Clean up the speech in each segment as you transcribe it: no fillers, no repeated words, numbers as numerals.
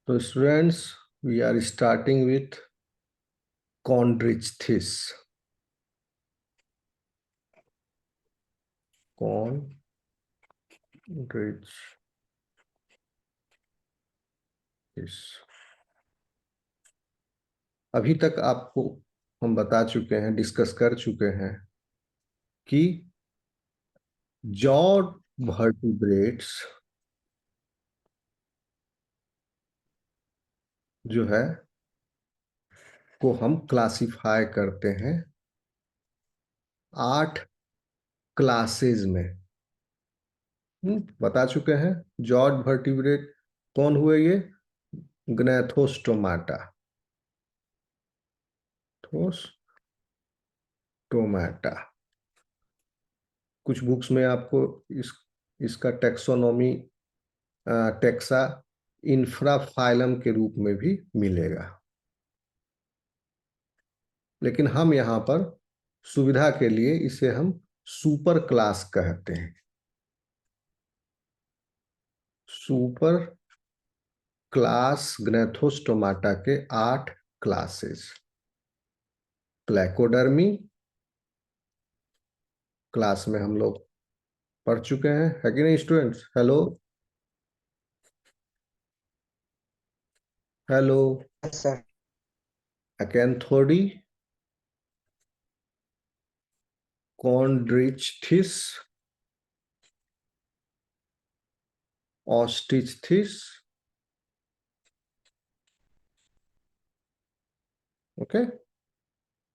तो students, we are starting with Chondrichthyes. अभी तक आपको हम बता चुके हैं, डिस्कस कर चुके हैं कि जॉ वर्टिब्रेट्स जो है को हम क्लासिफाई करते हैं 8 क्लासेस में। बता चुके हैं जॉर्ज वर्टिब्रेट कौन हुए ये? ग्नैथोस्टोमाटा। टोमाटा। कुछ बुक्स में आपको इसका टेक्सोनॉमी टेक्सा इंफ्राफाइलम के रूप में भी मिलेगा, लेकिन हम यहाँ पर सुविधा के लिए इसे हम सुपर क्लास कहते हैं। सुपर क्लास ग्नैथोस्टोमाटा के 8 क्लासेस। प्लेकोडर्मी क्लास में हम लोग पढ़ चुके हैं, है कि नहीं students? Hello hello. Sir Acanthodii, Chondrichthyes, Osteichthyes, okay,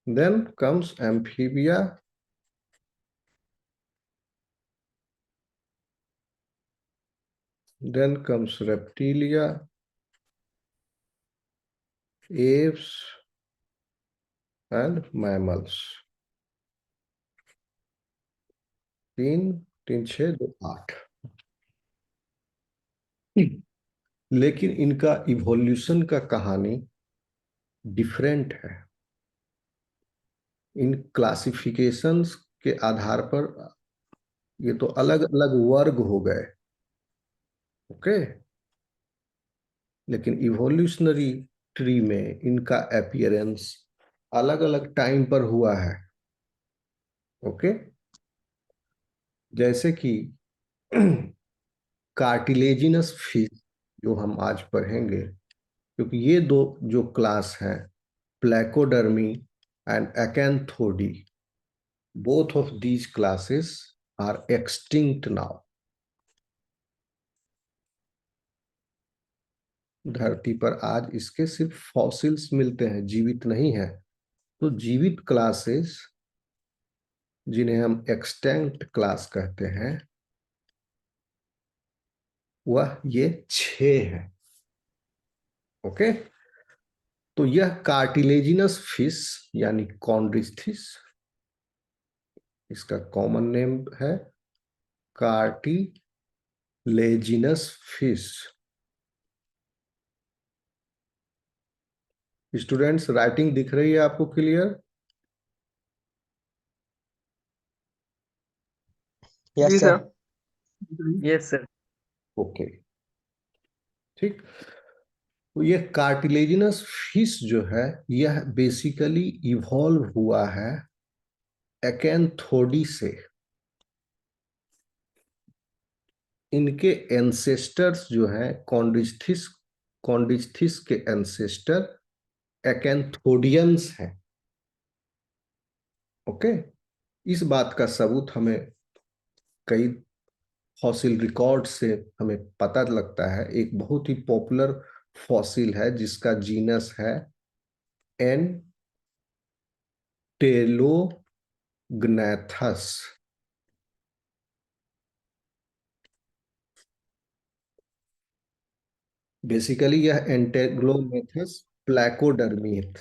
then comes amphibia, then comes reptilia, apes and mammals। 3 3 6 2 8। लेकिन इनका इवोल्यूशन का कहानी डिफरेंट है। इन क्लासिफिकेशंस के आधार पर ये तो अलग अलग वर्ग हो गए, ओके। लेकिन इवोल्यूशनरी ट्री में इनका अपीयरेंस अलग अलग टाइम पर हुआ है, ओके। जैसे कि कार्टिलेजिनस फिश जो हम आज पढ़ेंगे, क्योंकि ये दो जो क्लास हैं, Placodermi and Acanthodii, both of these classes are extinct now. धरती पर आज इसके सिर्फ फॉसिल्स मिलते हैं, जीवित नहीं है। तो जीवित क्लासेस जिन्हें हम एक्सटेंक्ट क्लास कहते हैं, वह ये 6 है, ओके। तो यह कार्टिलेजिनस फिश यानी कॉन्ड्रिचथिस, इसका कॉमन नेम है कार्टिलेजिनस फिश। स्टूडेंट्स, राइटिंग दिख रही है आपको clear? Yes sir. Yes sir. Okay, ठीक। तो ये कार्टिलेजिनस फिश जो है, यह बेसिकली इवॉल्व हुआ है अकेंथोडी से। इनके एंसेस्टर्स जो हैं कॉन्ड्रिचथिस के एंसेस्टर अकेंथोडियंस हैं, ओके। इस बात का सबूत हमें कई फॉसिल रिकॉर्ड से हमें पता लगता है। एक बहुत ही पॉपुलर फॉसिल है जिसका जीनस है एंटेलोग्नैथस। बेसिकली यह एंटेग्लोमेथस प्लैकोडर्मी है।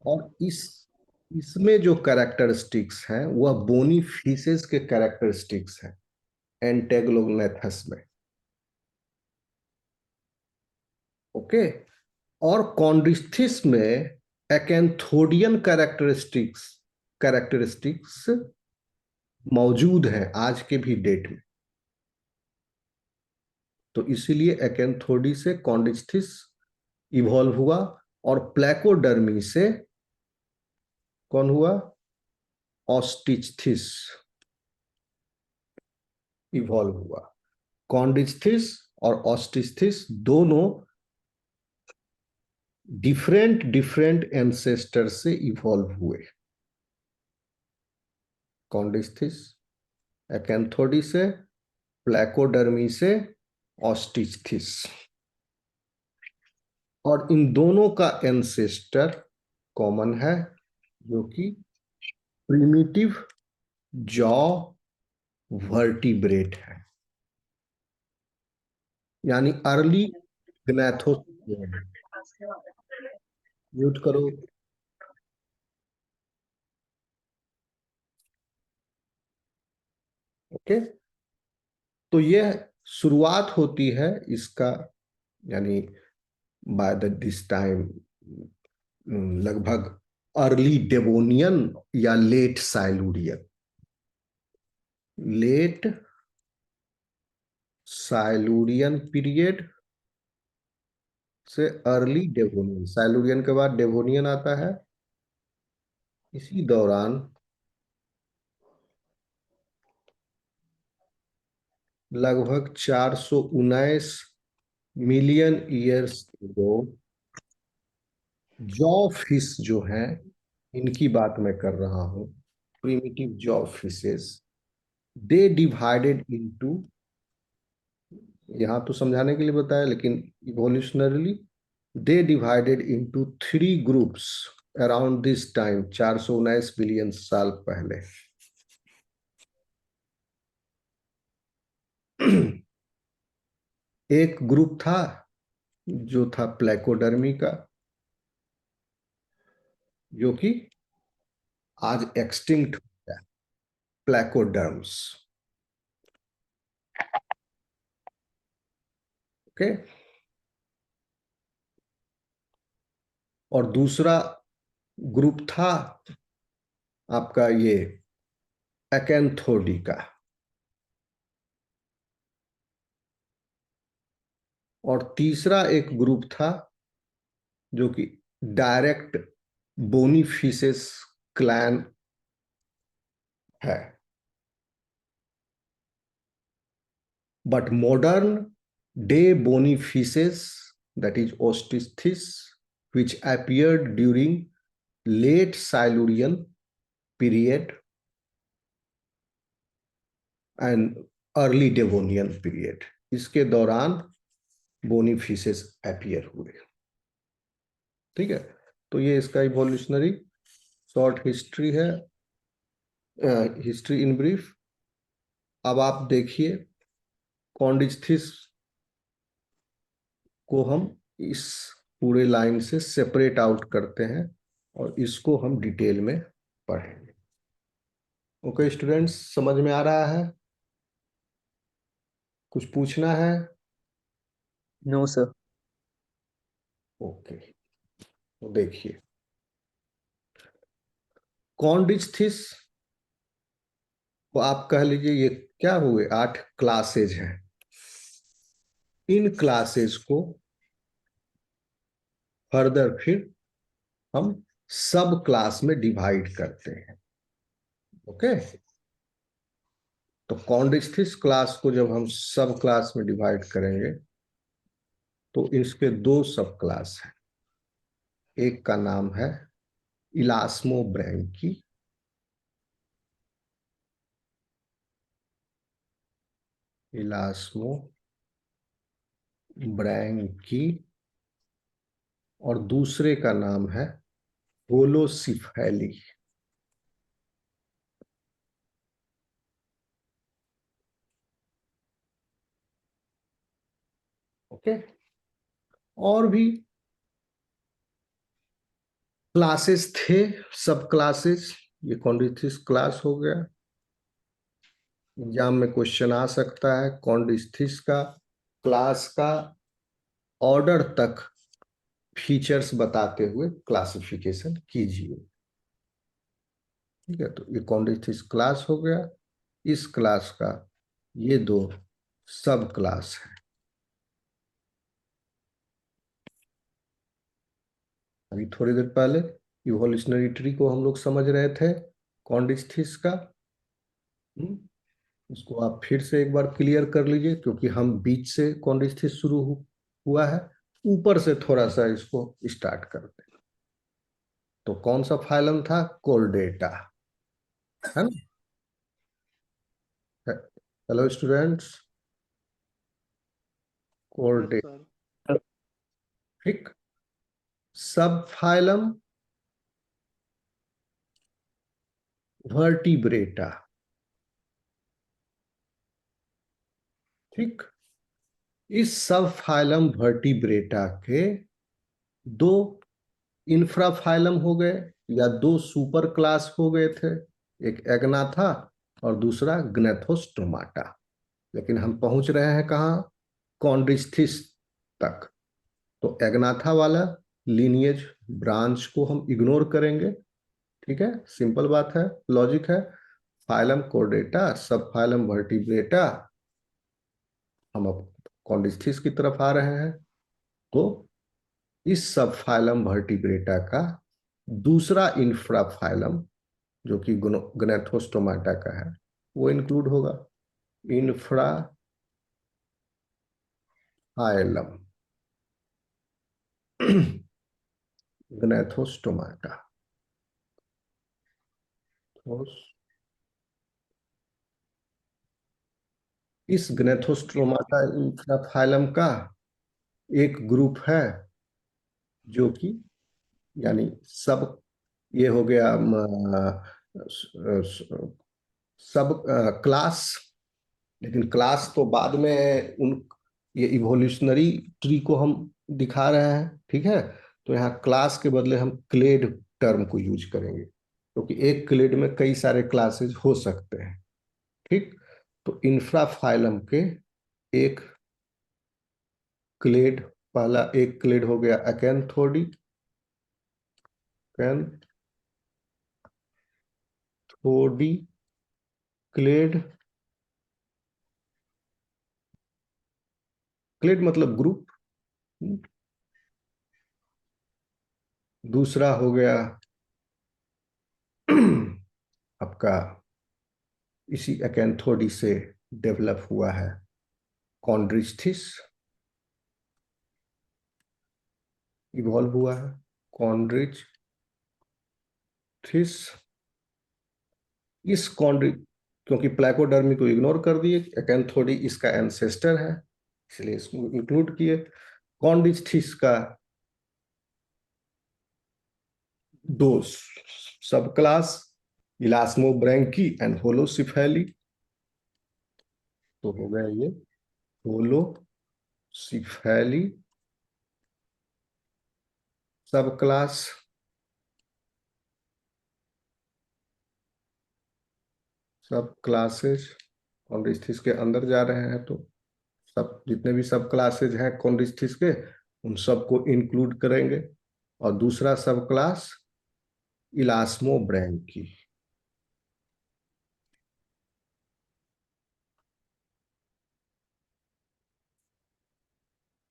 और इसमें जो कैरेक्टरिस्टिक्स हैं वह बोनी फीसेस के कैरेक्टरिस्टिक्स हैं एंटेग्लोमेथस में, ओके। और कॉन्ड्रिचथिस में एकेंथोडियन कैरेक्टरिस्टिक्स मौजूद हैं आज के भी डेट में। तो इसीलिए एकेंथोडी से कॉन्डिस्थीस इवॉल्व हुआ और प्लेकोडर्मी से कौन हुआ? ऑस्टिचथिस इवॉल्व हुआ। कॉन्डिस्थीस और ऑस्टिचथिस दोनों डिफरेंट डिफरेंट एंसेस्टर से इवॉल्व हुए। कॉन्डिस्थीस एकेंथोडी से, प्लेकोडर्मी से ऑस्टिचथिस, और इन दोनों का एंसेस्टर कॉमन है जो कि प्रिमिटिव जॉ वर्टिब्रेट है, यानी अर्ली ग्नैथोसॉर्ड। म्यूट करो। ओके, तो यह शुरुआत होती है इसका, यानी बाय दिस टाइम लगभग अर्ली डेवोनियन या लेट साइलूरियन, लेट साइलूरियन पीरियड से अर्ली डेवोनियन। साइलूरियन के बाद डेवोनियन आता है। इसी दौरान लगभग 419 million years ago jaw fish जो हैं, इनकी बात मैं कर रहा हूं, primitive jaw fishes, they divided into, यहां तो समझाने के लिए बताया लेकिन इवोल्यूशनरली they divided into 3 groups around this time, 419 billion साल पहले। एक ग्रुप था जो था प्लेकोडर्मी का, जो कि आज एक्सटिंक्ट हो गया, प्लेकोडर्म्स। ओके, और दूसरा ग्रुप था आपका ये एकेंथोडी का, और तीसरा एक ग्रुप था जो कि डायरेक्ट बोनीफिसेस क्लैन है। But modern day bony fishes, that is Ostisthes, which appeared during late Silurian period and early Devonian period, इसके दौरान बोनीफिसेस अपीयर हुए। ठीक है, तो ये इसका इवोल्यूशनरी शॉर्ट हिस्ट्री है, हिस्ट्री इन ब्रीफ। अब आप देखिए, कॉन्डिस्थीस को हम इस पूरे लाइन से सेपरेट आउट करते हैं और इसको हम डिटेल में पढ़ेंगे। ओके स्टूडेंट्स, समझ में आ रहा है? कुछ पूछना है? No, sir. ओके, तो देखिए, कॉन्डिस्थीस को आप कह लीजिए ये क्या हुए, 8 क्लासेज हैं। इन क्लासेस को फर्दर फिर हम सब क्लास में डिवाइड करते हैं। ओके, तो कॉन्डिस्थीस क्लास को जब हम सब क्लास में डिवाइड करेंगे तो इसके 2 सब क्लास हैं। एक का नाम है इलास्मोब्रैंकी, इलास्मोब्रैंकी, और दूसरे का नाम है होलोसिफेली। ओके, और भी क्लासेस थे, सब क्लासेस। ये कॉन्डिस्थीस क्लास हो गया। एग्जाम में क्वेश्चन आ सकता है, कॉन्डिस्थीस का क्लास का ऑर्डर तक फीचर्स बताते हुए क्लासिफिकेशन कीजिए। ठीक है, तो ये कॉन्डिस्थीस क्लास हो गया। इस क्लास का ये 2 सब क्लास है। अभी थोड़ी देर पहले इवोल्यूशनरी ट्री को हम लोग समझ रहे थे, कॉन्ड्रिच्थिस का। उसको आप फिर से एक बार क्लियर कर लीजिए, क्योंकि हम बीच से कॉन्ड्रिच्थिस शुरू हुआ है, ऊपर से थोड़ा सा इसको स्टार्ट करते हैं। तो कौन सा फाइलम था? कोर्डेटा, है ना? Hello students, Chordata. सर। ठीक। सब फाइलम वर्टिब्रेटा। ठीक। इस सब फाइलम वर्टिब्रेटा के दो इंफ्राफाइलम हो गए, या दो सुपर क्लास हो गए थे। एक एग्नाथा और दूसरा ग्नेथोस्टोमाटा। लेकिन हम पहुंच रहे हैं कहाँ? कॉन्ड्रिच्थिस तक। तो एग्नाथा वाला लीनिएज ब्रांच को हम इग्नोर करेंगे। ठीक है, सिंपल बात है, लॉजिक है। फाइलम कोर्डेटा, सब फाइलम वर्टिब्रेटा, हम अब कॉन्ड्रिच्थिस की तरफ आ रहे हैं। तो इस सब फाइलम वर्टिब्रेटा का दूसरा इंफ्राफाइलम, जो कि ग्नेथोस्टोमाटा का है, वो इंक्लूड होगा। इंफ्राफाइलम ग्नेथोस्टोमाटा। इस ग्नेथोस्टोमाटा इंफ्राफाइलम का एक ग्रुप है, जो कि यानी सब, ये हो गया सब क्लास। लेकिन क्लास तो बाद में उन, ये इवोल्यूशनरी ट्री को हम दिखा रहे हैं। ठीक है, तो यहाँ क्लास के बदले हम क्लेड टर्म को यूज करेंगे, क्योंकि एक क्लेड में कई सारे क्लासेस हो सकते हैं। ठीक। तो इंफ्राफाइलम के एक क्लेड, पहला एक क्लेड हो गया अकेंथोडी, कैंथोडी क्लेड। क्लेड मतलब ग्रुप। दूसरा हो गया आपका, इसी अकेंथोडी से डेवलप हुआ है कॉन्ड्रिच्थिस, इवॉल्व हुआ है कॉन्ड्रिच्थिस। इस कॉन्ड्रि क्योंकि प्लाकोडर्मी को इग्नोर कर दिए, एकेंथोडी इसका एंसेस्टर है, इसलिए इसको इंक्लूड किए। कॉन्ड्रिच्थिस का दो सब क्लास, इलास्मोब्रैंकी एंड होलोसिफेली। तो हो गया ये होलोसिफेली सब क्लास। सब क्लासेज कॉन्ड्रिच्थिस के अंदर जा रहे हैं, तो सब जितने भी सब क्लासेज हैं कॉन्ड्रिच्थिस के, उन सबको इंक्लूड करेंगे। और दूसरा सब क्लास इलास्मोब्रैंकी।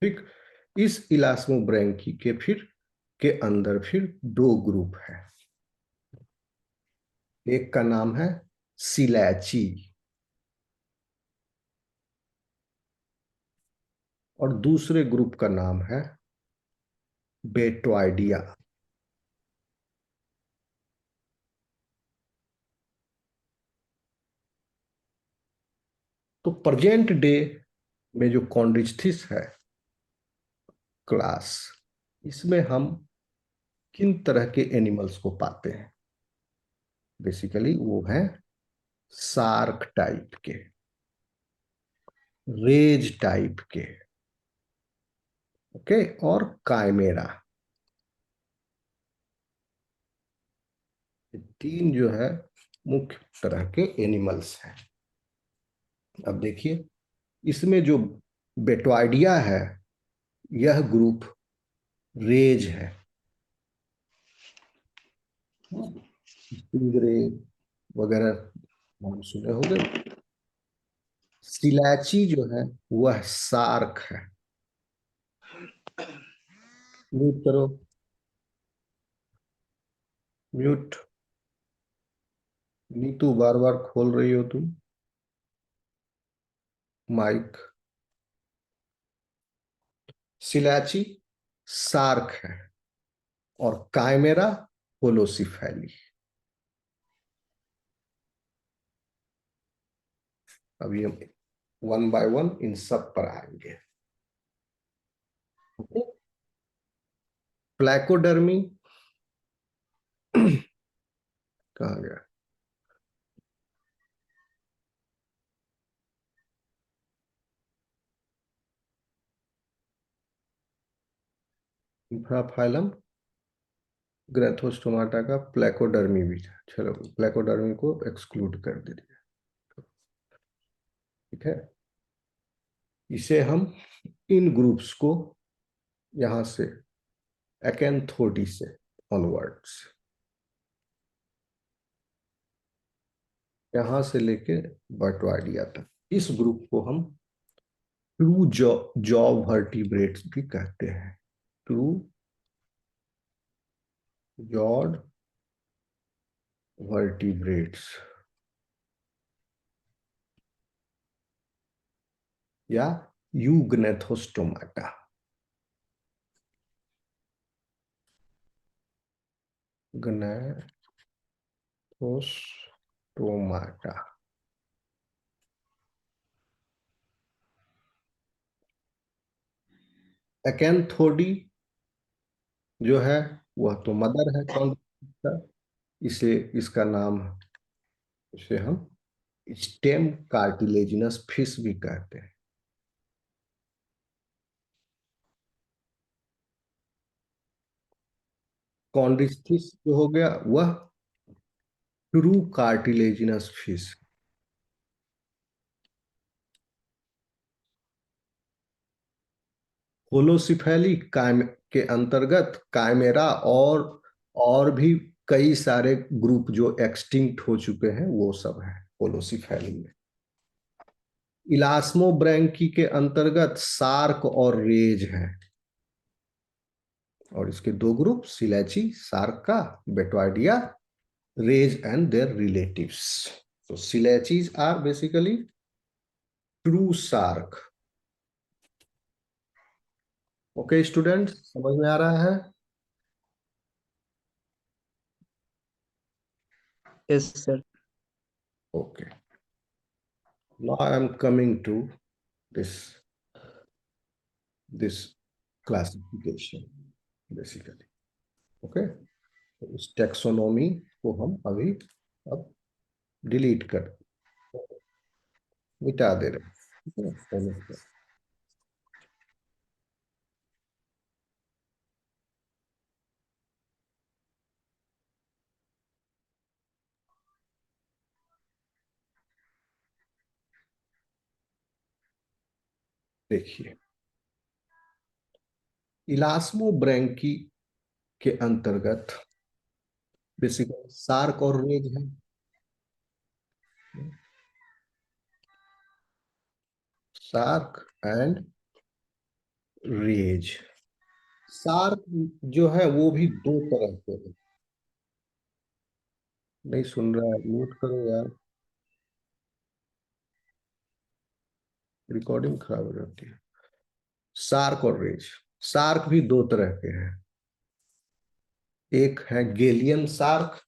ठीक। इस इलास्मोब्रैंकी के फिर के अंदर फिर दो ग्रुप है। एक का नाम है सिलैची और दूसरे ग्रुप का नाम है बेटोइडिया। तो प्रेजेंट डे में जो कॉन्ड्रिच्थिस है क्लास, इसमें हम किन तरह के एनिमल्स को पाते हैं? बेसिकली वो है सार्क टाइप के, रेज टाइप के, ओके, और काइमेरा। ये तीन जो है मुख्य तरह के एनिमल्स हैं। अब देखिए, इसमें जो बेटोइडिया है, यह ग्रुप रेज है। स्टिंगरे वगैरह नाम सुने होंगे। सिलैची जो है वह सार्क है। म्यूट करो। म्यूट। नीतू बार बार खोल रही हो तुम माइक। सिलैची सार्क है और कायमेरा होलोसिफैली। अभी हम वन बाय वन इन सब पर आएंगे। प्लैकोडर्मी कहा गया? इंफ्राफाइलम ग्रैथोस्टोमाटा का प्लैकोडर्मी भी था। चलो प्लैकोडर्मी को एक्सक्लूड कर दीजिए। ठीक है, इसे हम इन ग्रुप्स को यहां से एकैंथोडी से ऑनवर्ड्स यहां से लेके बर्टवाडिया तक इस ग्रुप को हम ट्रू जॉ वर्टिब्रेट्स भी कहते हैं। ट्रू जॉड वर्टिब्रेट्स या यूग्नेथोस्टोमाटा। ग्नेथोस्टोमाटा एकैंथोडी जो है वह तो मदर है कौन सा, इसे इसका नाम, इसे हम स्टेम कार्टिलेजिनस फिश भी कहते हैं। कॉन्ड्रिस्थिस जो हो गया वह ट्रू कार्टिलेजिनस फिश। होलोसिफेली के अंतर्गत कायमेरा और भी कई सारे ग्रुप जो एक्सटिंक्ट हो चुके हैं वो सब है होलोसिफेली में। इलास्मोब्रैंकी के अंतर्गत सार्क और रेज हैं और इसके दो ग्रुप सिलैची सार्क का, Batoidea rays and their relatives. So silaches are basically true sark. Okay student, समझ में आ रहा है? Yes, sir. Okay, now I am coming to this this classification basically. Okay, तो इस टेक्सोनोमी को हम अभी अब डिलीट कर मिटा दे रहे हैं। ठीक है? देखिए, इलास्मोब्रैंकी के अंतर्गत बेसिकली सार्क और रेज है। Shark and rays. सार्क जो है वो भी दो तरह के हैं। नहीं सुन रहा है, म्यूट करो यार, रिकॉर्डिंग खराब हो जाती है। सार्क और रेज, सार्क भी दो तरह के हैं। एक है गेलियन सार्क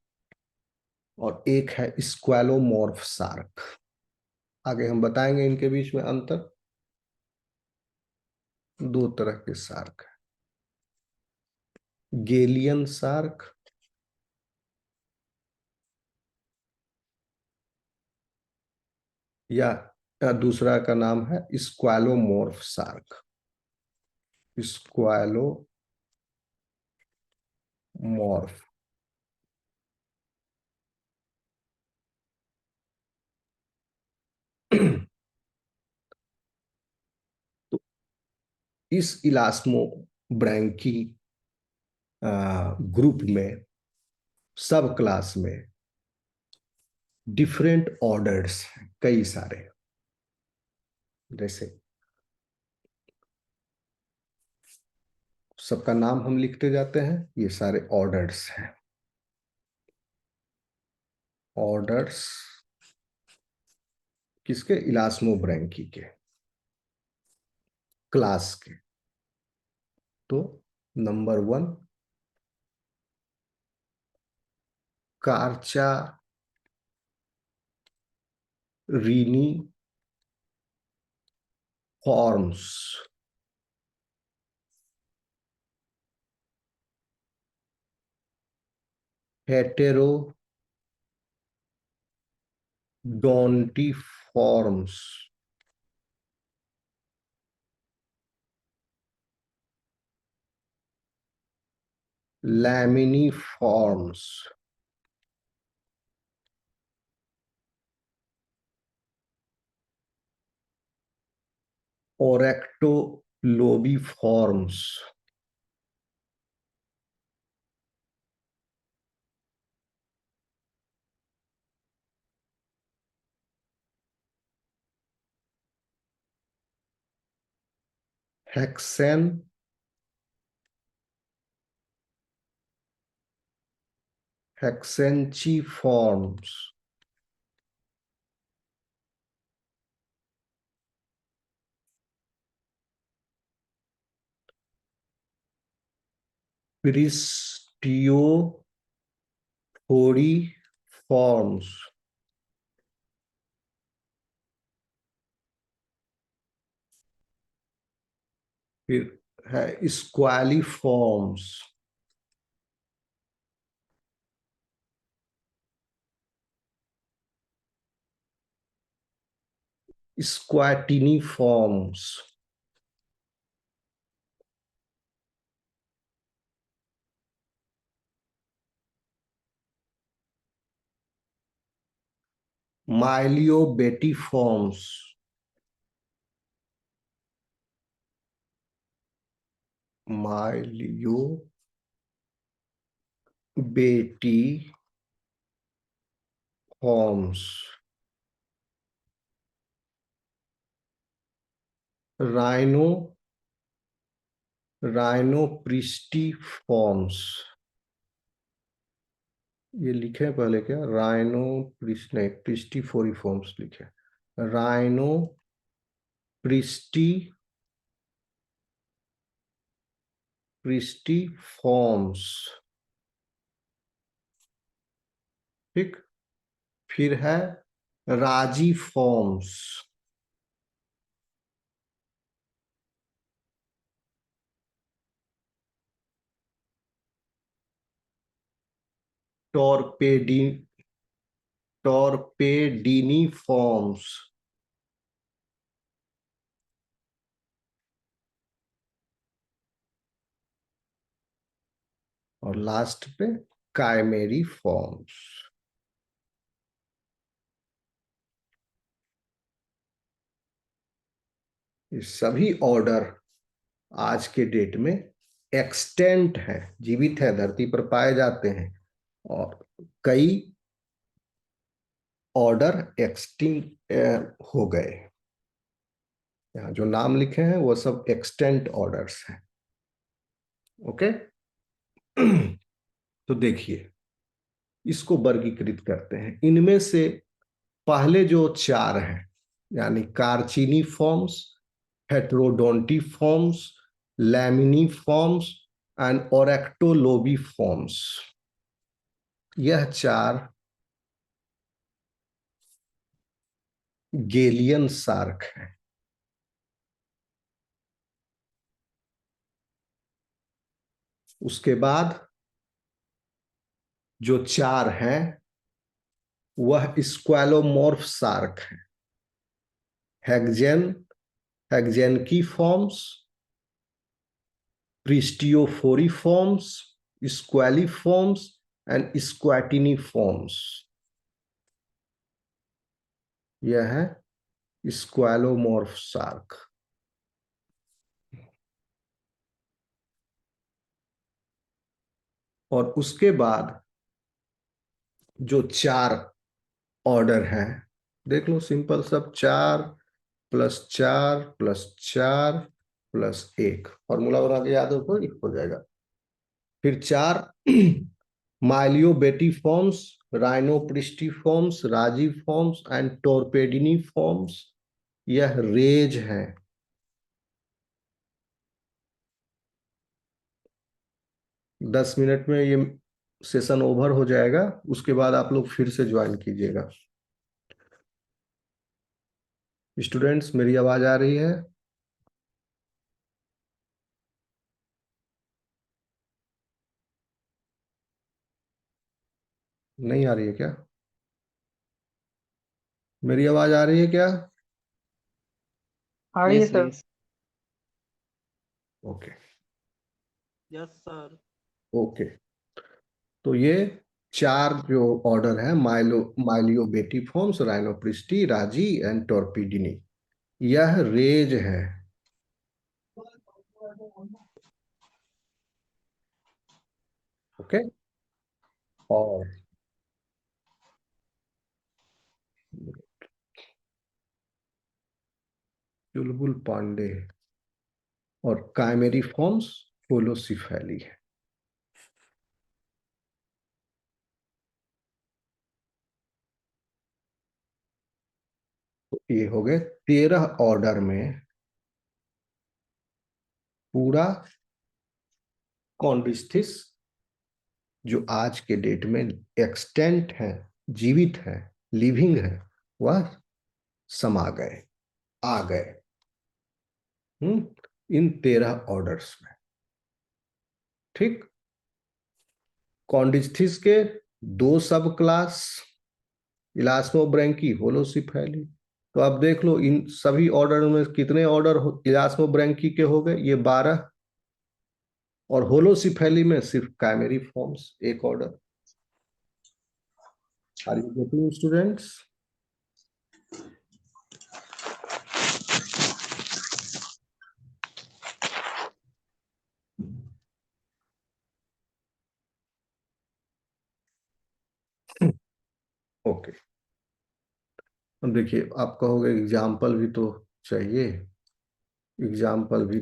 और एक है स्क्वैलोमॉर्फ सार्क। आगे हम बताएंगे इनके बीच में अंतर। दो तरह के सार्क है, गेलियन सार्क या दूसरा का नाम है स्क्वैलोमॉर्फ सार्क। स्क्वैलोमॉर्फ। तो इस इलास्मो ब्रैंकी ग्रुप में, सब क्लास में डिफरेंट ऑर्डर्स कई सारे, जैसे सबका नाम हम लिखते जाते हैं, ये सारे ऑर्डर्स हैं। ऑर्डर्स किसके? इलास्मोब्रैंकी के क्लास के। तो number 1 Carcharhiniformes. Heterodontiformes. Lamniformes. Orectolobiformes. Hexan Hexanchiformes. Pristiophoriformes. फिर है Squaliformes. Squatiniformes. Myliobatiformes. Myliobatiformes. Rhino Rhinopristiformes. ये लिखे हैं पहले क्या? राइनो प्रिस्ट नहीं, प्रिस्टीफोरी फॉर्म्स लिखे। Rhinopristiformes. ठीक। फिर है Rajiformes. Torpedi Torpediniformes. और लास्ट पे काइमेरी फॉर्म्स। ये सभी ऑर्डर आज के डेट में एक्सटेंट है, जीवित है, धरती पर पाए जाते हैं। और कई ऑर्डर एक्सटिंक्ट हो गए। यहाँ जो नाम लिखे हैं वो सब एक्सटेंट ऑर्डर्स हैं। ओके। तो देखिए, इसको वर्गीकृत करते हैं। इनमें से पहले जो 4 हैं, यानी Carcharhiniformes, Heterodontiformes, Lamniformes and Orectolobiformes, यह 4 गेलियन शार्क हैं। उसके बाद जो 4 हैं वह स्क्वैलोमॉर्फ शार्क हैं। Hexan Hexanchiformes, Pristiophoriformes, Squaliformes and Squatiniformes. यह है स्क्वैलोमॉर्फ शार्क। और उसके बाद जो 4 ऑर्डर हैं, देख लो, सिंपल सब। 4 + 4 + 4 + 1 फॉर्मूला बना के याद हो जाएगा। फिर 4 माइलियोबेटिफॉर्म्स, राइनोप्रिस्टिफॉर्म्स, राजीफॉर्म्स एंड टोरपेडिनिफॉर्म्स, यह रेज है। दस मिनट में ये सेशन ओवर हो जाएगा, उसके बाद आप लोग फिर से ज्वाइन कीजिएगा। स्टूडेंट्स, मेरी आवाज आ रही है? नहीं आ रही है क्या? मेरी आवाज आ रही है क्या? आ रही है Yes, sir. yes. Okay yes sir. Okay. तो ये चार जो ऑर्डर है, माइलियोबेटिफॉर्म्स, राइनोप्रिस्टी, राजी एंड टॉर्पिडिनी, यह रेज है। ओके। और चुलबुल पांडे और काइमेरी फॉर्म्स होलोसिफेली है। तो ये हो गए 13 ऑर्डर में पूरा कॉन्ड्रिस्थिस जो आज के डेट में एक्सटेंट है, जीवित है, लिविंग है, वह समा गए, आ गए इन 13 ऑर्डर्स में। ठीक। कॉन्ड्रिस्थिस के दो सब क्लास, इलास्मोब्रैंकी, होलोसिफेली। तो अब देख लो इन सभी ऑर्डर में कितने ऑर्डर इलास्मोब्रैंकी के हो गए, ये 12। और होलोसिफेली में सिर्फ काइमेरी फॉर्म्स एक order. Are you getting students? Okay. अब देखिए, आप कहोगे एग्जाम्पल भी तो चाहिए, एग्जाम्पल भी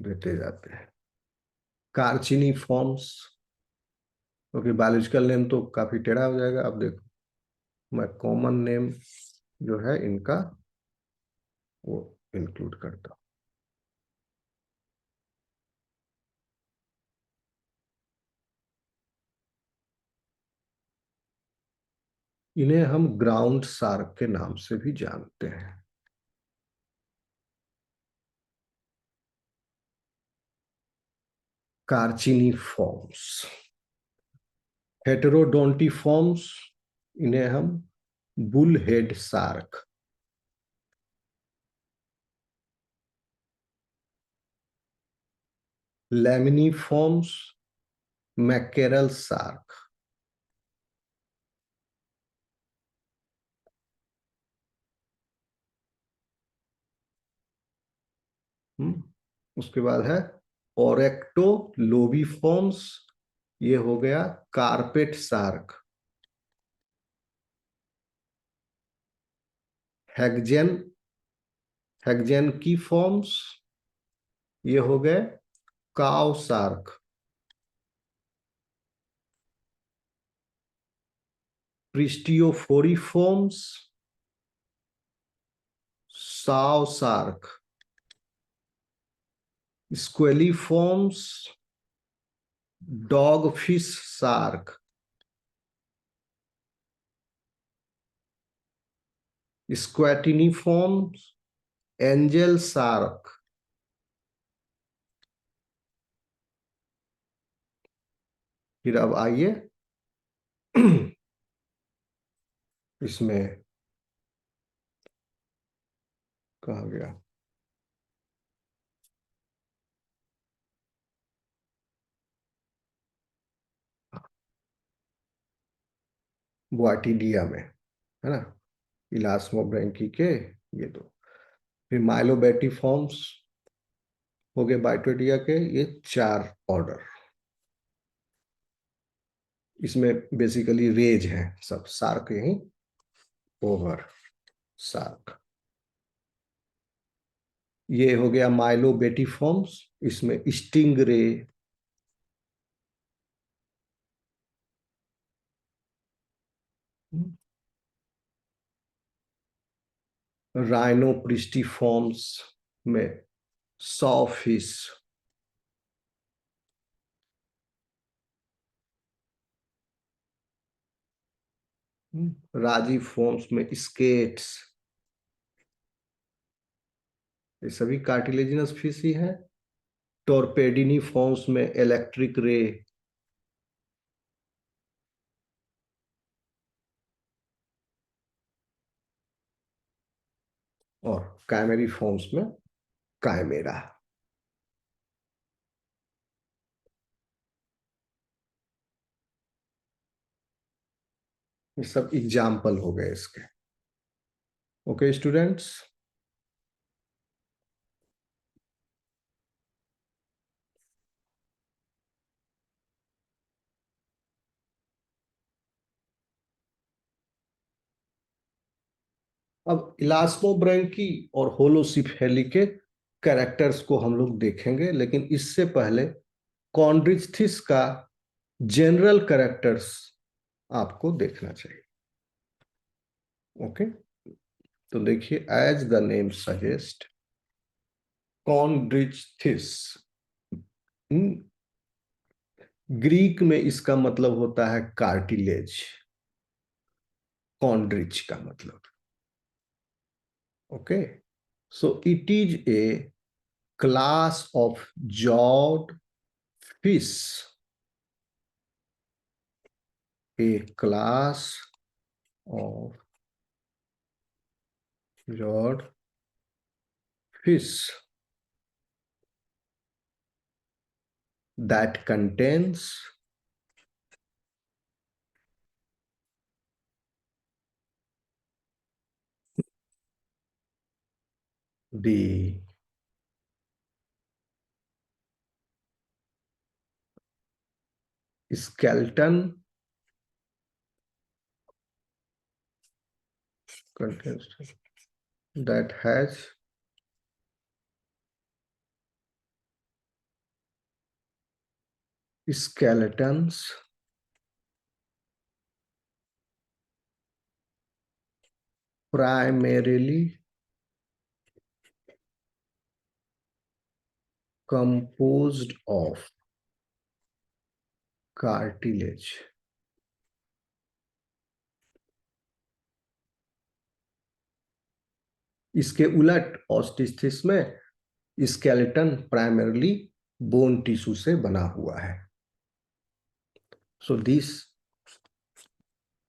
देते जाते हैं। कार्चिनी फॉर्म्स, क्योंकि बायोलॉजिकल नेम तो काफी टेढ़ा हो जाएगा। अब देखो, मैं कॉमन नेम जो है इनका वो इंक्लूड करता हूं। इन्हें हम ग्राउंड शार्क के नाम से भी जानते हैं। कार्चिनी फॉर्म्स। हेटेरोडोंटिफॉर्म्स, इन्हें हम bullhead shark. Lamniformes, mackerel shark. उसके बाद है ओरेक्टो लोबिफॉर्म्स, ये हो गया carpet shark. Hexan Hexanchiformes, ये हो गए cow shark. Pristiophoriformes, saw shark. Squaliformes, dogfish shark. Squatiniformes, angel shark. फिर अब आइए इसमें कहा गया बुआटिडिया में, है ना, इलास्मोब्रैंकी के ये दो। फिर माइलोबेटिफॉर्म्स हो गए बाइटोडिया के, ये 4 ऑर्डर। इसमें बेसिकली रेज है सब, सार्क यही ओवर सार्क। ये हो गया माइलोबेटिफॉर्म्स, इसमें स्टिंग रे, राइनोप्रिस्टिफॉर्म्स में सॉफिस, राजीफॉर्म्स में स्केट्स, ये सभी कार्टिलेजिनस फिश ही है। टॉर्पेडिनी फॉर्म्स में इलेक्ट्रिक रे, और काइमेरी फॉर्म्स में काइमेरा। ये सब एग्जाम्पल हो गए इसके। ओके स्टूडेंट्स, अब इलास्मोब्रैंकी और होलोसिफेली के कैरेक्टर्स को हम लोग देखेंगे, लेकिन इससे पहले कॉन्ड्रिचथिस का जनरल कैरेक्टर्स आपको देखना चाहिए। ओके, तो देखिए, as the name suggest, Chondrichthyes, Greek में इसका मतलब होता है कार्टिलेज, कॉन्ड्रिच का मतलब। Okay, so it is a class of jawed fish, a class of jawed fish that contains the skeleton, contains that has skeletons primarily composed of cartilage. इसके उलट ऑस्टिथिस में स्केलेटन प्राइमरली बोन टिश्यू से बना हुआ है। So these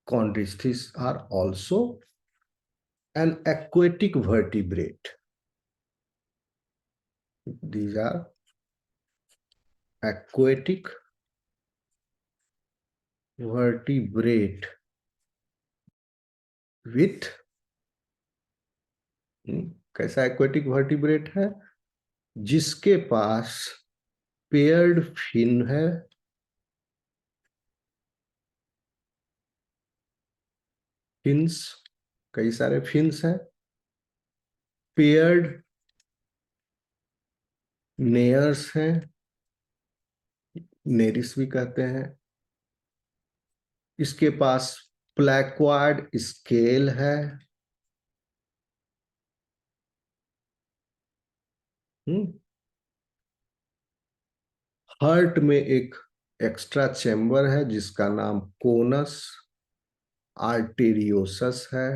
chondrichthyes are also an aquatic vertebrate. These are aquatic vertebrate with कैसा aquatic vertebrate है? जिसके पास पेयर्ड फिन है, फिन्स, कई सारे फिन्स हैं, पेयर्ड नेयर्स हैं, नेरिस भी कहते हैं। इसके पास प्लैक्वाड स्केल है, हार्ट में एक एक्स्ट्रा चैम्बर है जिसका नाम कोनस आर्टेरियोसस है।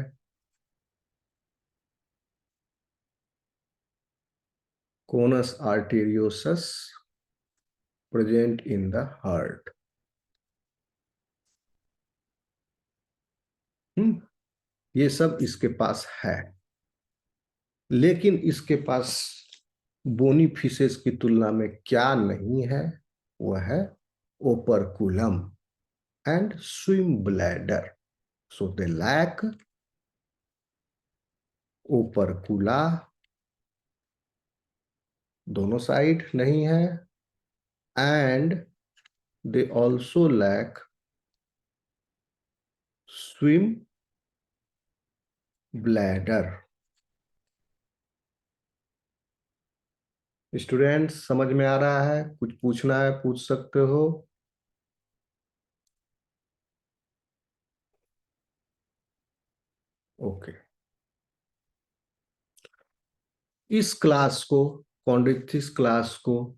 Conus arteriosus present in the heart. ये सब इसके पास है, लेकिन इसके पास बोनी फिशेस की तुलना में क्या नहीं है? वह है operculum and swim bladder. So they lack opercula, दोनों साइड नहीं है, and they also lack swim bladder. Students, समझ में आ रहा है? कुछ पूछना है पूछ सकते हो। ओके, इस क्लास को, कॉन्ड्रिक्थिस क्लास को